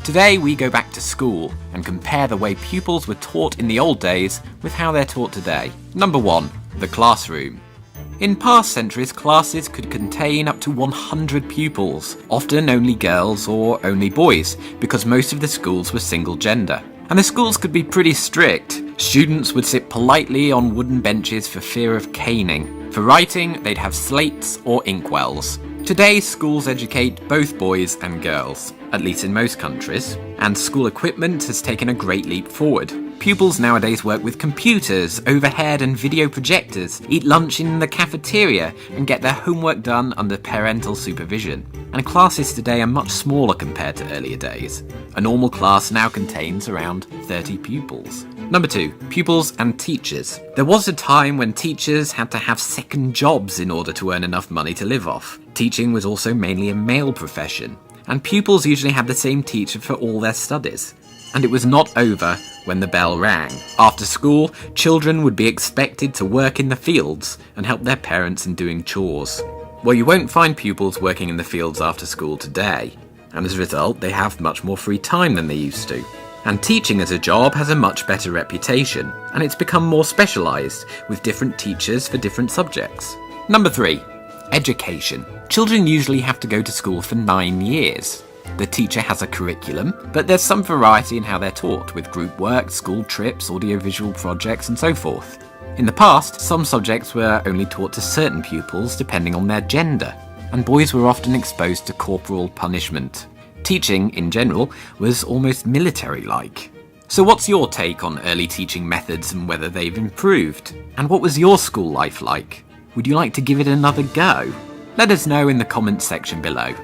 Today we go back to school and compare the way pupils were taught in the old days with how they're taught today. Number 1. The classroom. In past centuries, classes could contain up to 100 pupils, often only girls or only boys, because most of the schools were single gender. And the schools could be pretty strict. Students would sit politely on wooden benches for fear of caning. For writing, they'd have slates or inkwells. Today, schools educate both boys and girls, at least in most countries, and school equipment has taken a great leap forward. Pupils nowadays work with computers, overhead and video projectors, eat lunch in the cafeteria, and get their homework done under parental supervision. And classes today are much smaller compared to earlier days. A normal class now contains around 30 pupils. Number 2. Pupils and teachers. There was a time when teachers had to have second jobs in order to earn enough money to live off. Teaching was also mainly a male profession, and pupils usually had the same teacher for all their studies. And it was not over when the bell rang. After school, children would be expected to work in the fields and help their parents in doing chores. Well, you won't find pupils working in the fields after school today, and as a result, they have much more free time than they used to. And teaching as a job has a much better reputation, and it's become more specialised, with different teachers for different subjects. Number 3. Education. Children usually have to go to school for 9 years. The teacher has a curriculum, but there's some variety in how they're taught, with group work, school trips, audiovisual projects, and so forth. In the past, some subjects were only taught to certain pupils depending on their gender, and boys were often exposed to corporal punishment. Teaching, in general, was almost military-like. So what's your take on early teaching methods and whether they've improved? And what was your school life like? Would you like to give it another go? Let us know in the comments section below.